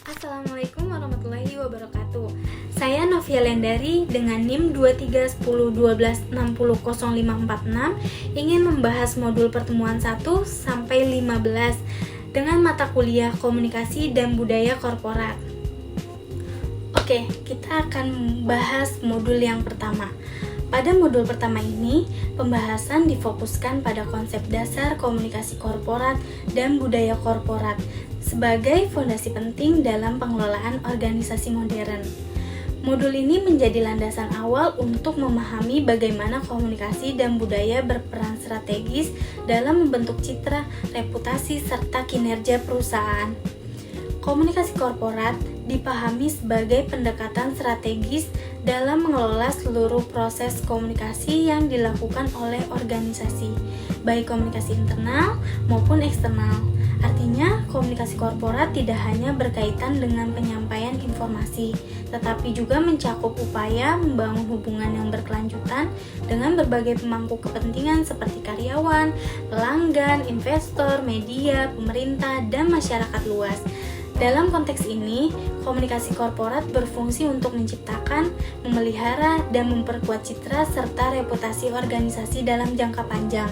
Assalamualaikum warahmatullahi wabarakatuh. Saya Novia Lendari dengan NIM 231012600546 ingin membahas modul pertemuan 1 sampai 15 dengan mata kuliah Komunikasi dan Budaya Korporat. Oke, kita akan membahas modul yang pertama. Pada modul pertama ini, pembahasan difokuskan pada konsep dasar komunikasi korporat dan budaya korporat sebagai fondasi penting dalam pengelolaan organisasi modern. Modul ini menjadi landasan awal untuk memahami bagaimana komunikasi dan budaya berperan strategis dalam membentuk citra, reputasi, serta kinerja perusahaan. Komunikasi korporat dipahami sebagai pendekatan strategis dalam mengelola seluruh proses komunikasi yang dilakukan oleh organisasi, baik komunikasi internal maupun eksternal. Artinya, komunikasi korporat tidak hanya berkaitan dengan penyampaian informasi, tetapi juga mencakup upaya membangun hubungan yang berkelanjutan dengan berbagai pemangku kepentingan seperti karyawan, pelanggan, investor, media, pemerintah, dan masyarakat luas. Dalam konteks ini, komunikasi korporat berfungsi untuk menciptakan, memelihara, dan memperkuat citra serta reputasi organisasi dalam jangka panjang.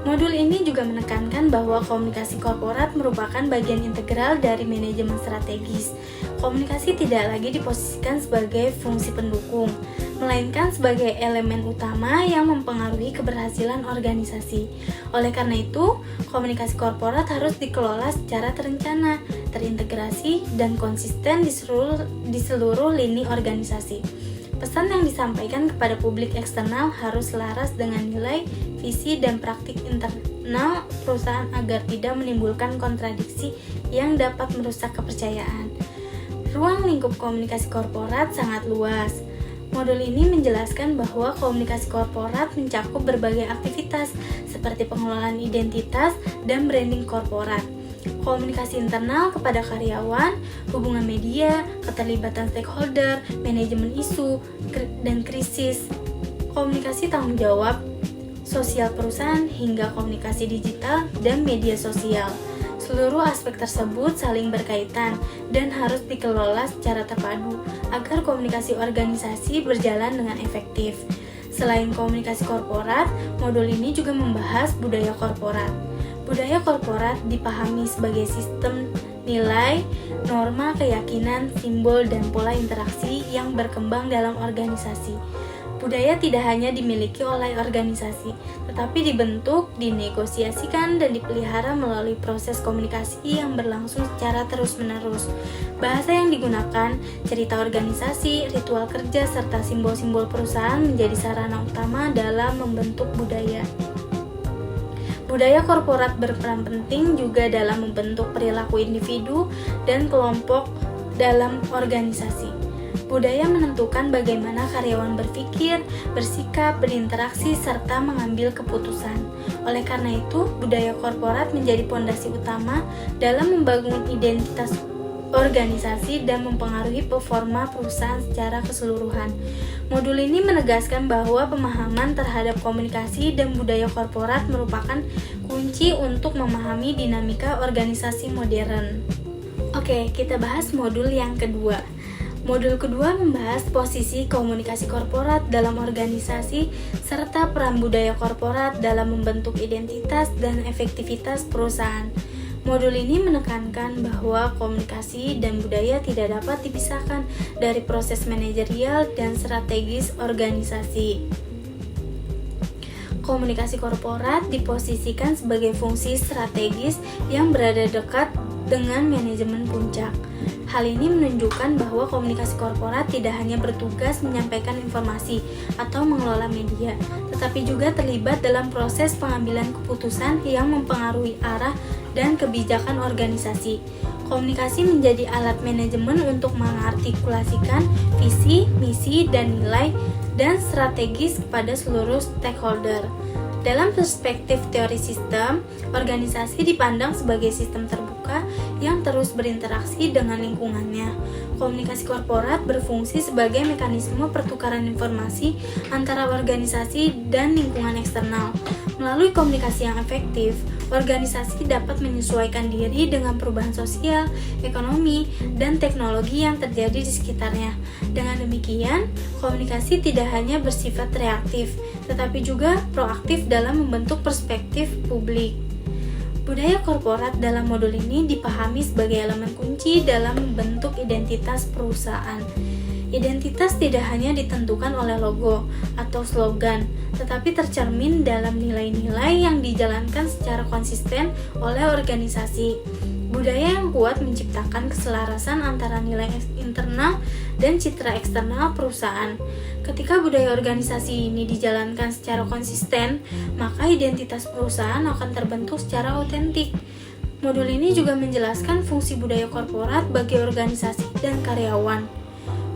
Modul ini juga menekankan bahwa komunikasi korporat merupakan bagian integral dari manajemen strategis. Komunikasi tidak lagi diposisikan sebagai fungsi pendukung, melainkan sebagai elemen utama yang mempengaruhi keberhasilan organisasi. Oleh karena itu, komunikasi korporat harus dikelola secara terencana, terintegrasi, dan konsisten di seluruh lini organisasi. Pesan yang disampaikan kepada publik eksternal harus selaras dengan nilai, visi, dan praktik internal perusahaan agar tidak menimbulkan kontradiksi yang dapat merusak kepercayaan. Ruang lingkup komunikasi korporat sangat luas. Modul ini menjelaskan bahwa komunikasi korporat mencakup berbagai aktivitas seperti pengelolaan identitas dan branding korporat, komunikasi internal kepada karyawan, hubungan media, keterlibatan stakeholder, manajemen isu dan krisis, komunikasi tanggung jawab, sosial perusahaan, hingga komunikasi digital dan media sosial. Seluruh aspek tersebut saling berkaitan dan harus dikelola secara terpadu agar komunikasi organisasi berjalan dengan efektif. Selain komunikasi korporat, modul ini juga membahas budaya korporat. Budaya korporat dipahami sebagai sistem nilai, norma, keyakinan, simbol, dan pola interaksi yang berkembang dalam organisasi. Budaya tidak hanya dimiliki oleh organisasi, tetapi dibentuk, dinegosiasikan, dan dipelihara melalui proses komunikasi yang berlangsung secara terus-menerus. Bahasa yang digunakan, cerita organisasi, ritual kerja, serta simbol-simbol perusahaan menjadi sarana utama dalam membentuk budaya. Budaya korporat berperan penting juga dalam membentuk perilaku individu dan kelompok dalam organisasi. Budaya menentukan bagaimana karyawan berpikir, bersikap, berinteraksi, serta mengambil keputusan. Oleh karena itu, budaya korporat menjadi pondasi utama dalam membangun identitas organisasi dan mempengaruhi performa perusahaan secara keseluruhan. Modul ini menegaskan bahwa pemahaman terhadap komunikasi dan budaya korporat merupakan kunci untuk memahami dinamika organisasi modern. Oke, kita bahas modul yang kedua. Modul kedua membahas posisi komunikasi korporat dalam organisasi serta peran budaya korporat dalam membentuk identitas dan efektivitas perusahaan. Modul ini menekankan bahwa komunikasi dan budaya tidak dapat dipisahkan dari proses manajerial dan strategis organisasi. Komunikasi korporat diposisikan sebagai fungsi strategis yang berada dekat dengan manajemen puncak. Hal ini menunjukkan bahwa komunikasi korporat tidak hanya bertugas menyampaikan informasi atau mengelola media, tetapi juga terlibat dalam proses pengambilan keputusan yang mempengaruhi arah dan kebijakan organisasi. Komunikasi menjadi alat manajemen untuk mengartikulasikan visi, misi, dan nilai dan strategis kepada seluruh stakeholder. Dalam perspektif teori sistem, organisasi dipandang sebagai sistem terbuka yang terus berinteraksi dengan lingkungannya. Komunikasi korporat berfungsi sebagai mekanisme pertukaran informasi antara organisasi dan lingkungan eksternal. Melalui komunikasi yang efektif, organisasi dapat menyesuaikan diri dengan perubahan sosial, ekonomi, dan teknologi yang terjadi di sekitarnya. Dengan demikian, komunikasi tidak hanya bersifat reaktif, tetapi juga proaktif dalam membentuk perspektif publik. Budaya korporat dalam modul ini dipahami sebagai elemen kunci dalam membentuk identitas perusahaan. Identitas tidak hanya ditentukan oleh logo atau slogan, tetapi tercermin dalam nilai-nilai yang dijalankan secara konsisten oleh organisasi. Budaya yang kuat menciptakan keselarasan antara nilai internal dan citra eksternal perusahaan. Ketika budaya organisasi ini dijalankan secara konsisten, maka identitas perusahaan akan terbentuk secara otentik. Modul ini juga menjelaskan fungsi budaya korporat bagi organisasi dan karyawan.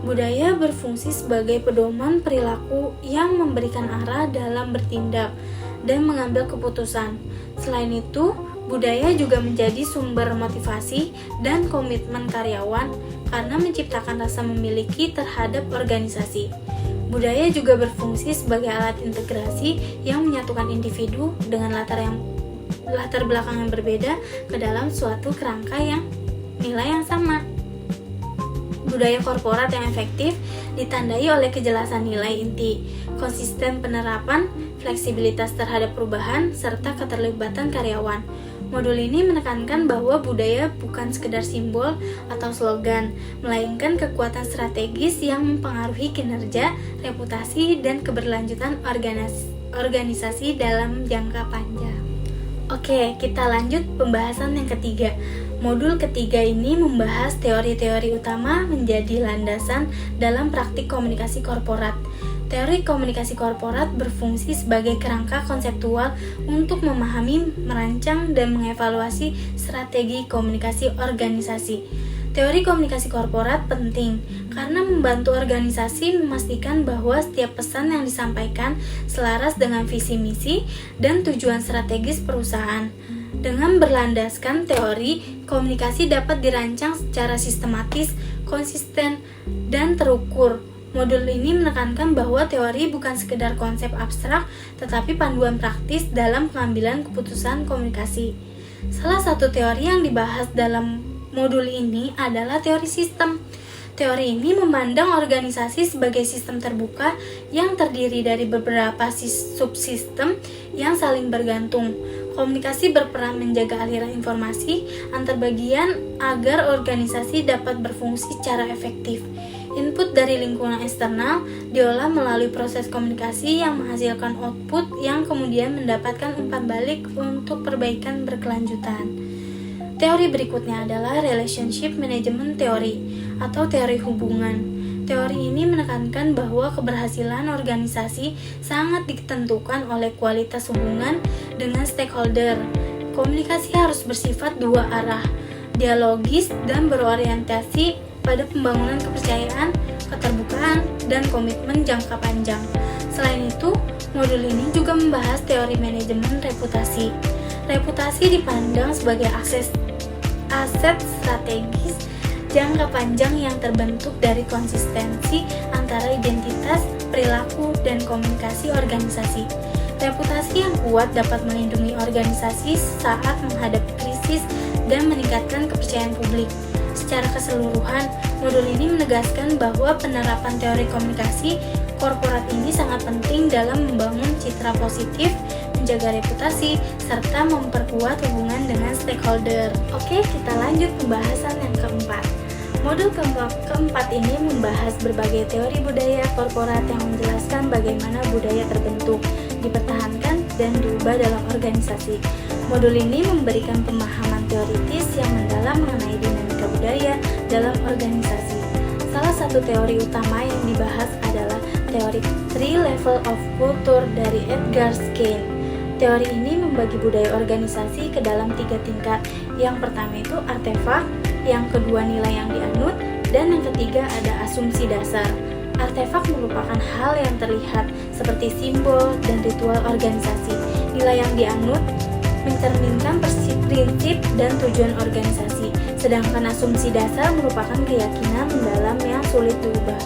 Budaya berfungsi sebagai pedoman perilaku yang memberikan arah dalam bertindak dan mengambil keputusan. Selain itu, budaya juga menjadi sumber motivasi dan komitmen karyawan karena menciptakan rasa memiliki terhadap organisasi. Budaya juga berfungsi sebagai alat integrasi yang menyatukan individu dengan latar belakang yang berbeda ke dalam suatu kerangka yang nilai yang sama. Budaya korporat yang efektif ditandai oleh kejelasan nilai inti, konsisten penerapan, fleksibilitas terhadap perubahan, serta keterlibatan karyawan. Modul ini menekankan bahwa budaya bukan sekedar simbol atau slogan, melainkan kekuatan strategis yang mempengaruhi kinerja, reputasi, dan keberlanjutan organisasi dalam jangka panjang. Oke, kita lanjut pembahasan yang ketiga. Modul ketiga ini membahas teori-teori utama menjadi landasan dalam praktik komunikasi korporat. Teori komunikasi korporat berfungsi sebagai kerangka konseptual untuk memahami, merancang, dan mengevaluasi strategi komunikasi organisasi. Teori komunikasi korporat penting karena membantu organisasi memastikan bahwa setiap pesan yang disampaikan selaras dengan visi misi dan tujuan strategis perusahaan. Dengan berlandaskan teori, komunikasi dapat dirancang secara sistematis, konsisten, dan terukur. Modul ini menekankan bahwa teori bukan sekedar konsep abstrak, tetapi panduan praktis dalam pengambilan keputusan komunikasi. Salah satu teori yang dibahas dalam modul ini adalah teori sistem. Teori ini memandang organisasi sebagai sistem terbuka yang terdiri dari beberapa subsistem yang saling bergantung. Komunikasi berperan menjaga aliran informasi antar bagian agar organisasi dapat berfungsi secara efektif. Input dari lingkungan eksternal diolah melalui proses komunikasi yang menghasilkan output yang kemudian mendapatkan umpan balik untuk perbaikan berkelanjutan. Teori berikutnya adalah Relationship Management Theory atau teori hubungan. Teori ini menekankan bahwa keberhasilan organisasi sangat ditentukan oleh kualitas hubungan dengan stakeholder. Komunikasi harus bersifat dua arah, dialogis dan berorientasi pada pembangunan kepercayaan, keterbukaan, dan komitmen jangka panjang. Selain itu, modul ini juga membahas teori manajemen reputasi. Reputasi dipandang sebagai aset strategis jangka panjang yang terbentuk dari konsistensi antara identitas, perilaku, dan komunikasi organisasi. Reputasi yang kuat dapat melindungi organisasi saat menghadapi krisis dan meningkatkan kepercayaan publik. Secara keseluruhan, modul ini menegaskan bahwa penerapan teori komunikasi korporat ini sangat penting dalam membangun citra positif, menjaga reputasi, serta memperkuat hubungan dengan stakeholder. Oke, kita lanjut pembahasan yang keempat. Modul keempat ini membahas berbagai teori budaya korporat yang menjelaskan bagaimana budaya terbentuk, dipertahankan, dan diubah dalam organisasi. Modul ini memberikan pemahaman teoritis yang mendalam mengenai dinamika budaya dalam organisasi. Salah satu teori utama yang dibahas adalah teori Three Level of Culture dari Edgar Schein. Teori ini membagi budaya organisasi ke dalam 3 tingkat. Yang pertama itu artefak, yang kedua nilai yang dianut, dan yang ketiga ada asumsi dasar. Artefak merupakan hal yang terlihat seperti simbol dan ritual organisasi. Nilai yang dianut mencerminkan prinsip dan tujuan organisasi, sedangkan asumsi dasar merupakan keyakinan mendalam yang sulit diubah.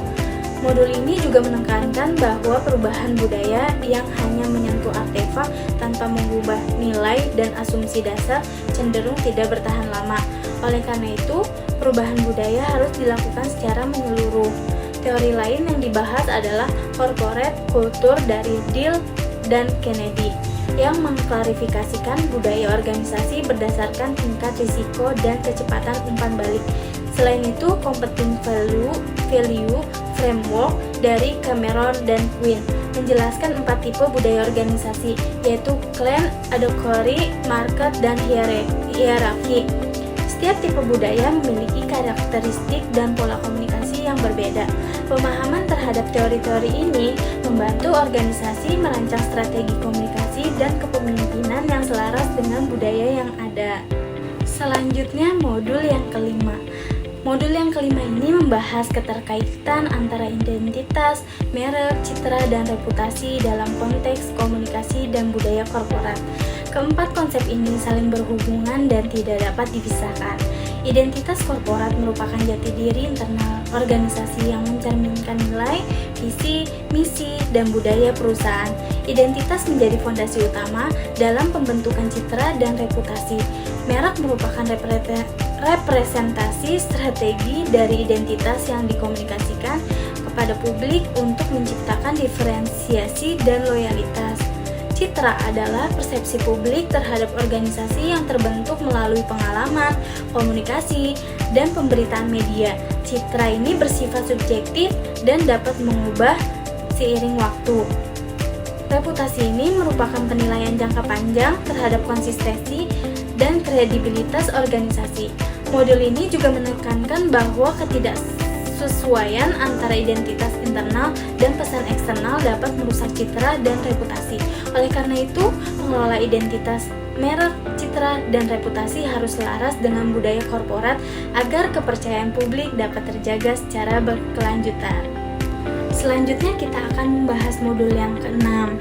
Modul ini juga menekankan bahwa perubahan budaya yang hanya menyentuh artefak tanpa mengubah nilai dan asumsi dasar cenderung tidak bertahan lama. Oleh karena itu, perubahan budaya harus dilakukan secara menyeluruh. Teori lain yang dibahas adalah corporate culture dari Dill dan Kennedy yang mengklarifikasikan budaya organisasi berdasarkan tingkat risiko dan kecepatan umpan balik. Selain itu, competing value framework dari Cameron dan Quinn menjelaskan 4 tipe budaya organisasi, yaitu clan, advocacy, market, dan hierarki. Setiap tipe budaya memiliki karakteristik dan pola komunikasi yang berbeda. Pemahaman terhadap teori-teori ini membantu organisasi merancang strategi komunikasi dan kepemimpinan yang selaras dengan budaya yang ada. Selanjutnya, modul yang kelima. Modul yang kelima ini membahas keterkaitan antara identitas, merek, citra, dan reputasi dalam konteks komunikasi dan budaya korporat. Keempat konsep ini saling berhubungan dan tidak dapat dipisahkan. Identitas korporat merupakan jati diri internal organisasi yang mencerminkan nilai, visi, misi, dan budaya perusahaan. Identitas menjadi fondasi utama dalam pembentukan citra dan reputasi. Merek merupakan representasi strategi dari identitas yang dikomunikasikan kepada publik untuk menciptakan diferensiasi dan loyalitas. Citra adalah persepsi publik terhadap organisasi yang terbentuk melalui pengalaman, komunikasi, dan pemberitaan media. Citra ini bersifat subjektif dan dapat mengubah seiring waktu. Reputasi ini merupakan penilaian jangka panjang terhadap konsistensi dan kredibilitas organisasi. Modul ini juga menekankan bahwa ketidaksesuaian antara identitas internal dan pesan eksternal dapat merusak citra dan reputasi. Oleh karena itu, mengelola identitas, merek, citra, dan reputasi harus selaras dengan budaya korporat agar kepercayaan publik dapat terjaga secara berkelanjutan. Selanjutnya kita akan membahas modul yang keenam.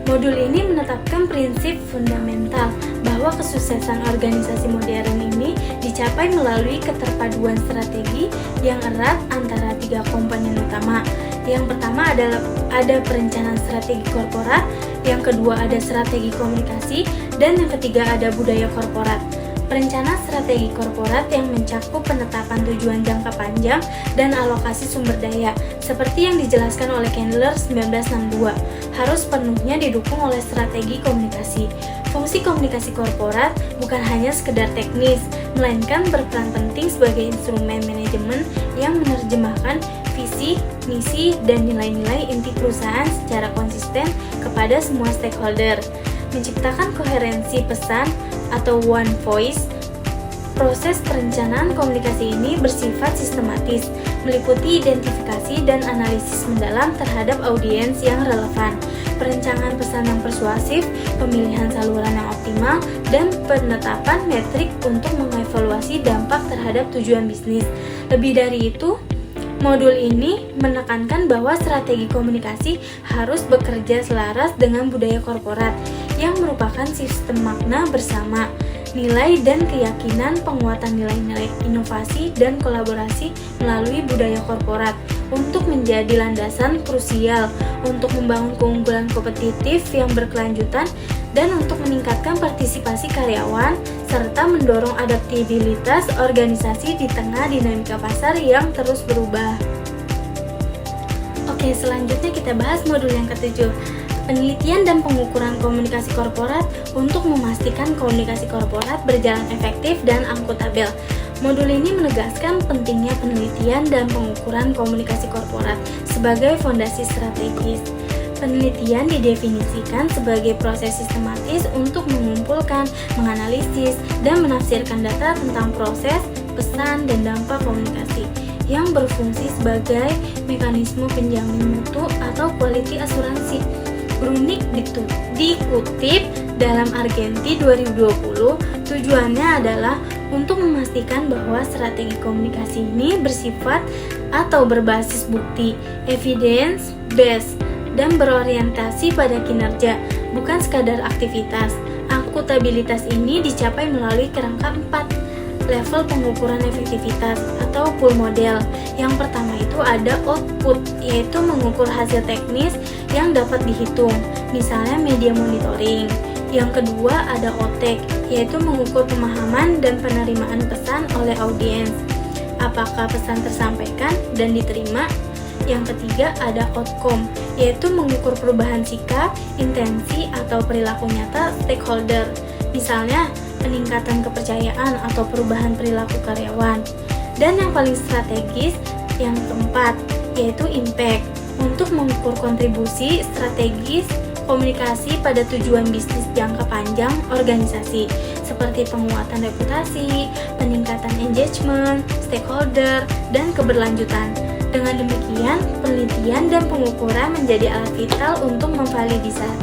Modul ini menetapkan prinsip fundamental bahwa kesuksesan organisasi modern ini dicapai melalui keterpaduan strategi yang erat antara 3 komponen utama. Yang pertama adalah ada perencanaan strategi korporat, yang kedua ada strategi komunikasi, dan yang ketiga ada budaya korporat. Perencanaan strategi korporat yang mencakup penetapan tujuan jangka panjang dan alokasi sumber daya, seperti yang dijelaskan oleh Candler 1962, harus penuhnya didukung oleh strategi komunikasi. Fungsi komunikasi korporat bukan hanya sekedar teknis, melainkan berperan penting sebagai instrumen manajemen yang menerjemahkan visi, misi, dan nilai-nilai inti perusahaan secara konsisten kepada semua stakeholder. Menciptakan koherensi pesan atau one voice. Proses perencanaan komunikasi ini bersifat sistematis, meliputi identifikasi dan analisis mendalam terhadap audiens yang relevan, perencanaan pesan yang persuasif, pemilihan saluran yang optimal, dan penetapan metrik untuk mengevaluasi dampak terhadap tujuan bisnis. Lebih dari itu, modul ini menekankan bahwa strategi komunikasi harus bekerja selaras dengan budaya korporat yang merupakan sistem makna bersama, nilai dan keyakinan, penguatan nilai-nilai inovasi dan kolaborasi melalui budaya korporat untuk menjadi landasan krusial untuk membangun keunggulan kompetitif yang berkelanjutan dan untuk meningkatkan partisipasi karyawan serta mendorong adaptabilitas organisasi di tengah dinamika pasar yang terus berubah. Oke, selanjutnya kita bahas modul yang ketujuh. Penelitian dan pengukuran komunikasi korporat untuk memastikan komunikasi korporat berjalan efektif dan akuntabel. Modul ini menegaskan pentingnya penelitian dan pengukuran komunikasi korporat sebagai fondasi strategis. Penelitian didefinisikan sebagai proses sistematis untuk mengumpulkan, menganalisis, dan menafsirkan data tentang proses, pesan, dan dampak komunikasi yang berfungsi sebagai mekanisme penjamin mutu atau quality asuransi. Brunik dikutip dalam Argenti 2020, tujuannya adalah untuk memastikan bahwa strategi komunikasi ini bersifat atau berbasis bukti, evidence based, dan berorientasi pada kinerja, bukan sekadar aktivitas. Akuntabilitas ini dicapai melalui kerangka 4. level pengukuran efektivitas atau full model. Yang pertama itu ada output, yaitu mengukur hasil teknis yang dapat dihitung, misalnya media monitoring. Yang kedua ada OTEK, yaitu mengukur pemahaman dan penerimaan pesan oleh audiens. Apakah pesan tersampaikan dan diterima? Yang ketiga ada outcome, yaitu mengukur perubahan sikap, intensi, atau perilaku nyata stakeholder. Misalnya, peningkatan kepercayaan atau perubahan perilaku karyawan. Dan yang paling strategis, yang keempat, yaitu impact, untuk mengukur kontribusi strategis komunikasi pada tujuan bisnis jangka panjang organisasi, seperti penguatan reputasi, peningkatan engagement, stakeholder, dan keberlanjutan. Dengan demikian, penelitian dan pengukuran menjadi alat vital untuk memvalidasi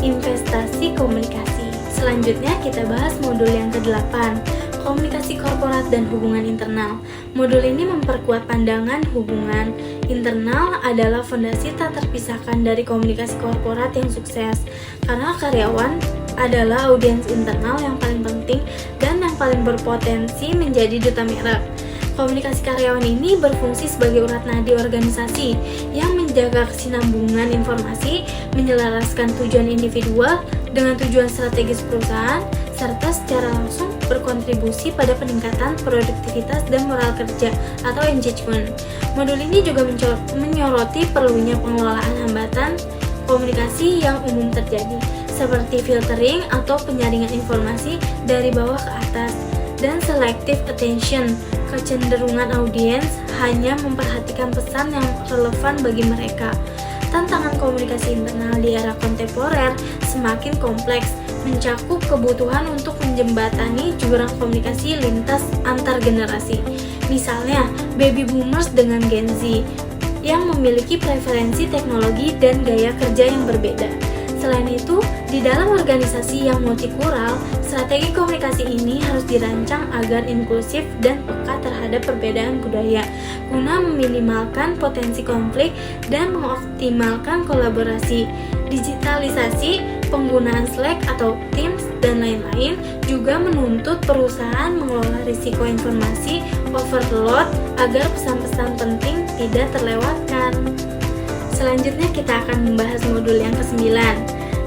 investasi komunikasi. Selanjutnya kita bahas modul yang ke-8, komunikasi korporat dan hubungan internal. Modul ini memperkuat pandangan hubungan internal adalah fondasi tak terpisahkan dari komunikasi korporat yang sukses, karena karyawan adalah audiens internal yang paling penting dan yang paling berpotensi menjadi duta merek. Komunikasi karyawan ini berfungsi sebagai urat nadi organisasi yang menjaga kesinambungan informasi, menyelaraskan tujuan individual dengan tujuan strategis perusahaan, serta secara langsung berkontribusi pada peningkatan produktivitas dan moral kerja atau engagement. Modul ini juga menyoroti perlunya pengelolaan hambatan komunikasi yang umum terjadi, seperti filtering atau penyaringan informasi dari bawah ke atas, dan selective attention, kecenderungan audiens hanya memperhatikan pesan yang relevan bagi mereka. Tantangan komunikasi internal di era kontemporer semakin kompleks, mencakup kebutuhan untuk menjembatani jurang komunikasi lintas antar generasi. Misalnya, baby boomers dengan Gen Z yang memiliki preferensi teknologi dan gaya kerja yang berbeda. Selain itu, di dalam organisasi yang multikultural, strategi komunikasi ini harus dirancang agar inklusif dan peka terhadap perbedaan budaya, guna meminimalkan potensi konflik dan mengoptimalkan kolaborasi. Digitalisasi, penggunaan Slack atau Teams, dan lain-lain juga menuntut perusahaan mengelola risiko informasi overload agar pesan-pesan penting tidak terlewatkan. Selanjutnya kita akan membahas modul yang ke-9,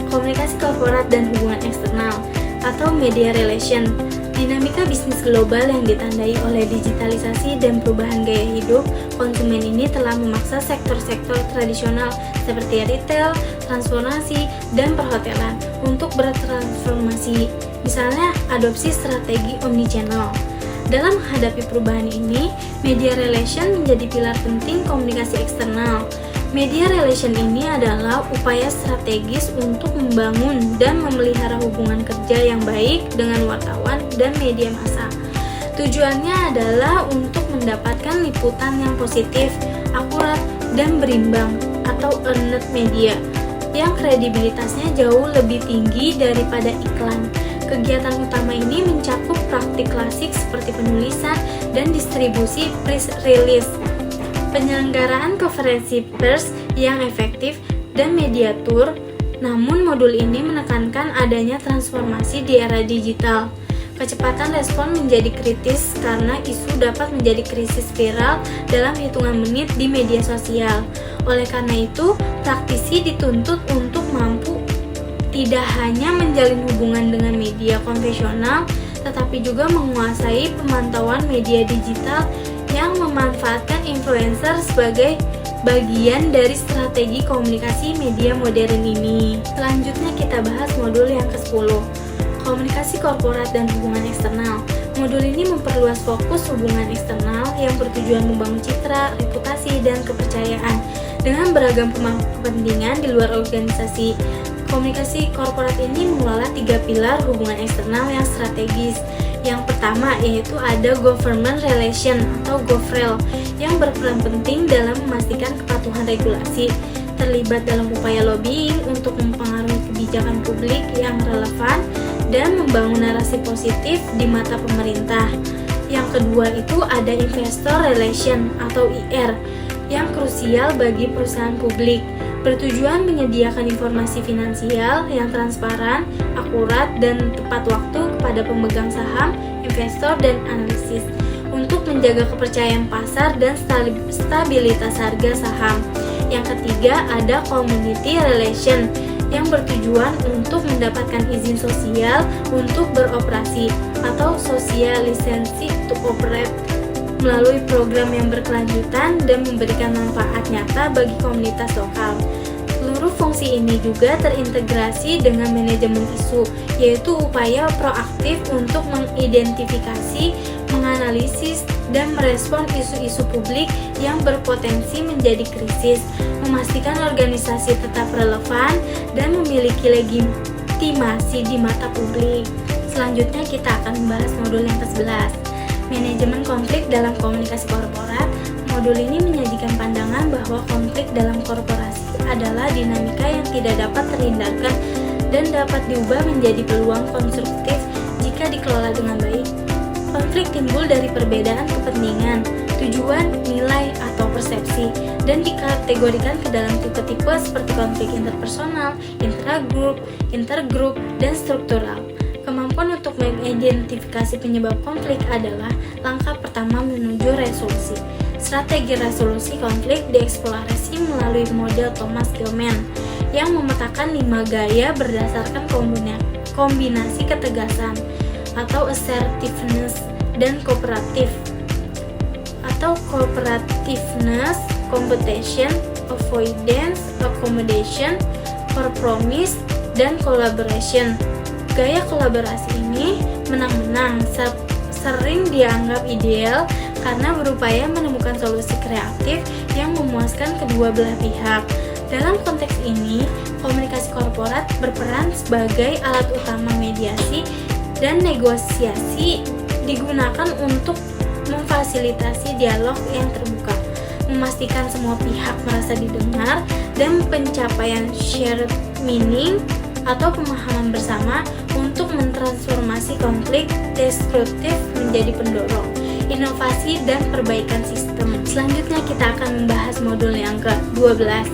komunikasi korporat dan hubungan eksternal atau media relation. Dinamika bisnis global yang ditandai oleh digitalisasi dan perubahan gaya hidup konsumen ini telah memaksa sektor-sektor tradisional seperti retail, transportasi, dan perhotelan untuk bertransformasi. Misalnya, adopsi strategi omnichannel. Dalam menghadapi perubahan ini, media relation menjadi pilar penting komunikasi eksternal. Media relation ini adalah upaya strategis untuk membangun dan memelihara hubungan kerja yang baik dengan wartawan dan media massa. Tujuannya adalah untuk mendapatkan liputan yang positif, akurat, dan berimbang atau earned media yang kredibilitasnya jauh lebih tinggi daripada iklan. Kegiatan utama ini mencakup praktik klasik seperti penulisan dan distribusi press release, penyelenggaraan konferensi pers yang efektif, dan media tour. Namun modul ini menekankan adanya transformasi di era digital. Kecepatan respon menjadi kritis karena isu dapat menjadi krisis viral dalam hitungan menit di media sosial. Oleh karena itu, praktisi dituntut untuk mampu tidak hanya menjalin hubungan dengan media konvensional, tetapi juga menguasai pemantauan media digital yang memanfaatkan influencer sebagai bagian dari strategi komunikasi media modern ini. Selanjutnya kita bahas modul yang ke-10, komunikasi korporat dan hubungan eksternal. Modul ini memperluas fokus hubungan eksternal yang bertujuan membangun citra, reputasi, dan kepercayaan dengan beragam kepentingan di luar organisasi. Komunikasi korporat ini mengelola 3 pilar hubungan eksternal yang strategis. Yang pertama yaitu ada government relation atau GovRel yang berperan penting dalam memastikan kepatuhan regulasi, terlibat dalam upaya lobbying untuk mempengaruhi kebijakan publik yang relevan, dan membangun narasi positif di mata pemerintah. Yang kedua itu ada investor relation atau IR yang krusial bagi perusahaan publik, bertujuan menyediakan informasi finansial yang transparan, akurat, dan tepat waktu kepada pemegang saham, investor, dan analisis untuk menjaga kepercayaan pasar dan stabilitas harga saham. Yang ketiga ada community relation yang bertujuan untuk mendapatkan izin sosial untuk beroperasi atau social license to operate melalui program yang berkelanjutan dan memberikan manfaat nyata bagi komunitas lokal. Seluruh fungsi ini juga terintegrasi dengan manajemen isu, yaitu upaya proaktif untuk mengidentifikasi, menganalisis, dan merespon isu-isu publik yang berpotensi menjadi krisis, memastikan organisasi tetap relevan, dan memiliki legitimasi di mata publik. Selanjutnya kita akan membahas modul yang ke-11, manajemen konflik dalam komunikasi korporat. Modul ini menyajikan pandangan bahwa konflik dalam korporasi adalah dinamika yang tidak dapat terhindarkan dan dapat diubah menjadi peluang konstruktif jika dikelola dengan baik. Konflik timbul dari perbedaan kepentingan, tujuan, nilai, atau persepsi, dan dikategorikan ke dalam tipe-tipe seperti konflik interpersonal, intergrup, dan struktural. Kemampuan untuk mengidentifikasi penyebab konflik adalah langkah pertama menuju resolusi. Strategi resolusi konflik dieksplorasi melalui model Thomas Gilman yang memetakan 5 gaya berdasarkan kombinasi ketegasan atau assertiveness dan kooperatif atau cooperativeness, competition, avoidance, accommodation, compromise, dan collaboration. Gaya kolaborasi ini menang-menang sering dianggap ideal karena berupaya menemukan solusi kreatif yang memuaskan kedua belah pihak. Dalam konteks ini, komunikasi korporat berperan sebagai alat utama mediasi dan negosiasi digunakan untuk memfasilitasi dialog yang terbuka, memastikan semua pihak merasa didengar, dan pencapaian shared meaning atau pemahaman bersama untuk mentransformasi konflik destruktif menjadi pendorong inovasi dan perbaikan sistem. Selanjutnya kita akan membahas modul yang ke-12,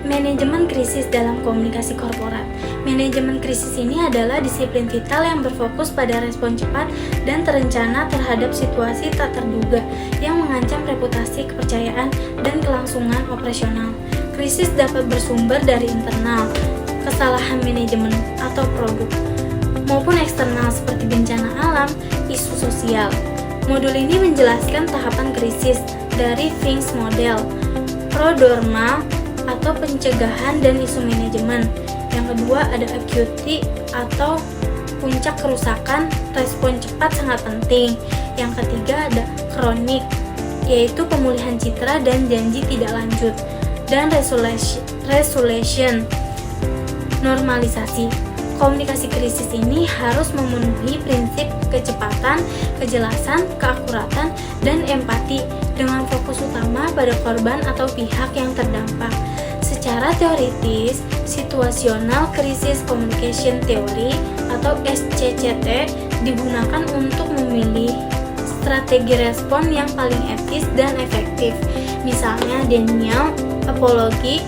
manajemen krisis dalam komunikasi korporat. Manajemen krisis ini adalah disiplin vital yang berfokus pada respon cepat dan terencana terhadap situasi tak terduga yang mengancam reputasi, kepercayaan, dan kelangsungan operasional. Krisis dapat bersumber dari internal, kesalahan manajemen atau produk, maupun eksternal seperti bencana alam, isu sosial. Modul ini menjelaskan tahapan krisis dari Finks model, prodromal atau pencegahan dan isu manajemen. Yang kedua ada acute atau puncak kerusakan, respon cepat sangat penting. Yang ketiga ada kronik, yaitu pemulihan citra dan janji tidak lanjut. Dan resolution, normalisasi. Komunikasi krisis ini harus memenuhi prinsip kecepatan, kejelasan, keakuratan, dan empati dengan fokus utama pada korban atau pihak yang terdampak. Secara teoritis, situational crisis communication theory atau SCCT digunakan untuk memilih strategi respon yang paling etis dan efektif, misalnya denial, apology,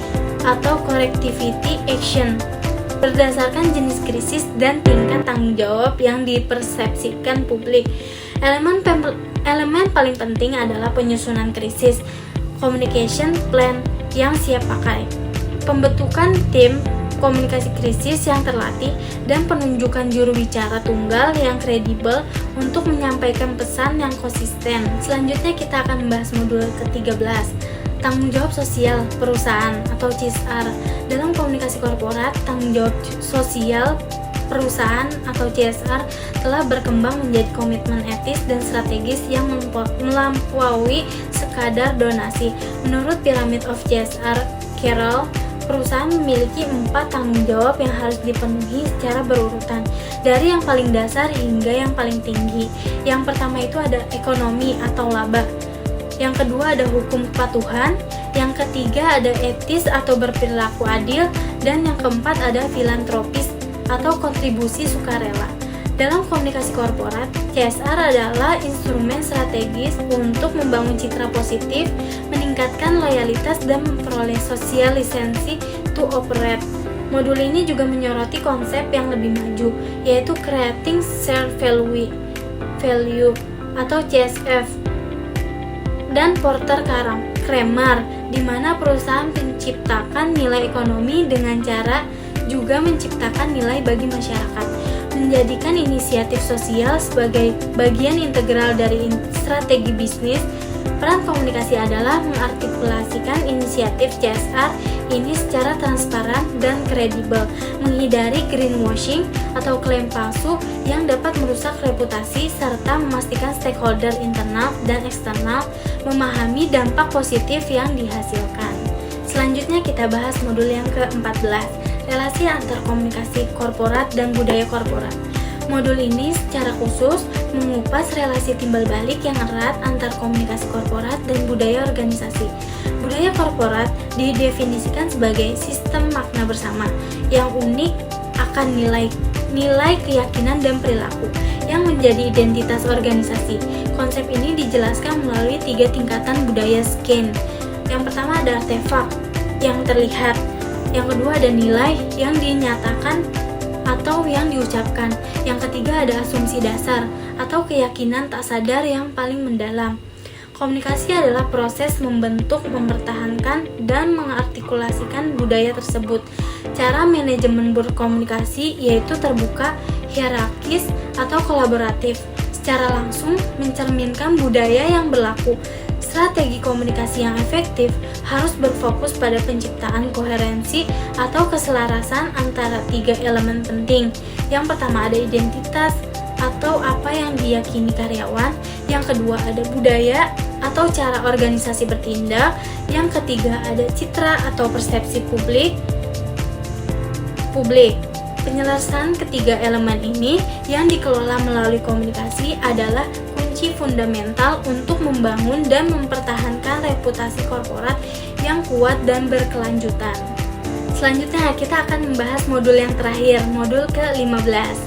atau correctivity action, berdasarkan jenis krisis dan tingkat tanggung jawab yang dipersepsikan publik. Elemen paling penting adalah penyusunan krisis, communication plan yang siap pakai, pembentukan tim komunikasi krisis yang terlatih, dan penunjukan juru bicara tunggal yang kredibel untuk menyampaikan pesan yang konsisten. Selanjutnya kita akan membahas modul ke-13, tanggung jawab sosial perusahaan atau CSR. Dalam komunikasi korporat, tanggung jawab sosial perusahaan atau CSR telah berkembang menjadi komitmen etis dan strategis yang melampaui sekadar donasi. Menurut Pyramid of CSR Carroll, perusahaan memiliki 4 tanggung jawab yang harus dipenuhi secara berurutan, dari yang paling dasar hingga yang paling tinggi. Yang pertama itu ada ekonomi atau laba. Yang kedua ada hukum kepatuhan, yang ketiga ada etis atau berperilaku adil, dan yang keempat ada filantropis atau kontribusi sukarela. Dalam komunikasi korporat, CSR adalah instrumen strategis untuk membangun citra positif, meningkatkan loyalitas, dan memperoleh sosial lisensi to operate. Modul ini juga menyoroti konsep yang lebih maju, yaitu Creating Shared Value atau CSV, dan Porter Kramer, di mana perusahaan menciptakan nilai ekonomi dengan cara juga menciptakan nilai bagi masyarakat. Menjadikan inisiatif sosial sebagai bagian integral dari strategi bisnis, peran komunikasi adalah mengartikulasikan inisiatif CSR ini secara transparan dan kredibel, menghindari greenwashing atau klaim palsu yang dapat merusak reputasi, serta memastikan stakeholder internal dan eksternal memahami dampak positif yang dihasilkan. Selanjutnya kita bahas modul yang ke-14, relasi antar komunikasi korporat dan budaya korporat. Modul ini secara khusus mengupas relasi timbal balik yang erat antar komunikasi korporat dan budaya organisasi. Budaya korporat didefinisikan sebagai sistem makna bersama yang unik akan nilai keyakinan dan perilaku yang menjadi identitas organisasi. Konsep ini dijelaskan melalui 3 tingkatan budaya SKIN. Yang pertama ada artefak yang terlihat, yang kedua ada nilai yang dinyatakan atau yang diucapkan, yang ketiga ada asumsi dasar atau keyakinan tak sadar yang paling mendalam. Komunikasi adalah proses membentuk, mempertahankan, dan mengartikulasikan budaya tersebut. Cara manajemen berkomunikasi yaitu terbuka, hierarkis, atau kolaboratif, secara langsung mencerminkan budaya yang berlaku. Strategi komunikasi yang efektif harus berfokus pada penciptaan koherensi atau keselarasan antara 3 elemen penting. Yang pertama ada identitas atau apa yang diyakini karyawan, yang kedua ada budaya atau cara organisasi bertindak, yang ketiga ada citra atau persepsi publik. Penyelesaian ketiga elemen ini yang dikelola melalui komunikasi adalah kunci fundamental untuk membangun dan mempertahankan reputasi korporat yang kuat dan berkelanjutan. Selanjutnya kita akan membahas modul yang terakhir, modul ke-15.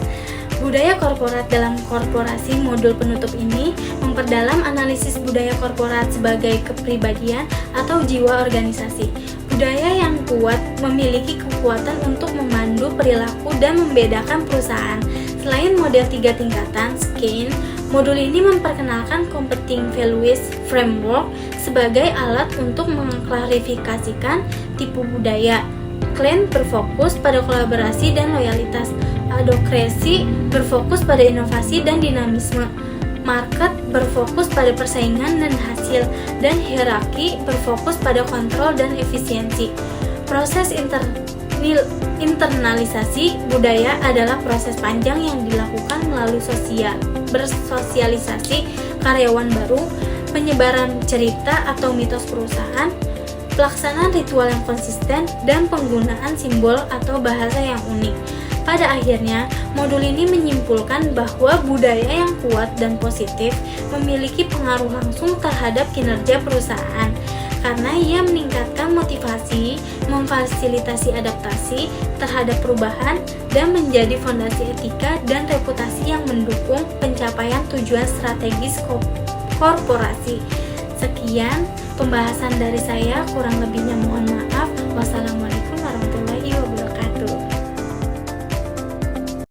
Budaya korporat dalam korporasi. Modul penutup ini memperdalam analisis budaya korporat sebagai kepribadian atau jiwa organisasi. Budaya yang kuat memiliki kekuatan untuk memandu perilaku dan membedakan perusahaan. Selain model 3 tingkatan SKIN, modul ini memperkenalkan Competing Values Framework sebagai alat untuk mengklarifikasikan tipe budaya. Klan berfokus pada kolaborasi dan loyalitas. Adokrasi berfokus pada inovasi dan dinamisme. Market berfokus pada persaingan dan hasil, dan hierarki berfokus pada kontrol dan efisiensi. Proses internalisasi budaya adalah proses panjang yang dilakukan melalui bersosialisasi karyawan baru, penyebaran cerita atau mitos perusahaan, pelaksanaan ritual yang konsisten, dan penggunaan simbol atau bahasa yang unik. Pada akhirnya, modul ini menyimpulkan bahwa budaya yang kuat dan positif memiliki pengaruh langsung terhadap kinerja perusahaan, karena ia meningkatkan motivasi, memfasilitasi adaptasi terhadap perubahan, dan menjadi fondasi etika dan reputasi yang mendukung pencapaian tujuan strategis korporasi. Sekian pembahasan dari saya, kurang lebihnya mohon maaf. Wassalamualaikum warahmatullahi wabarakatuh.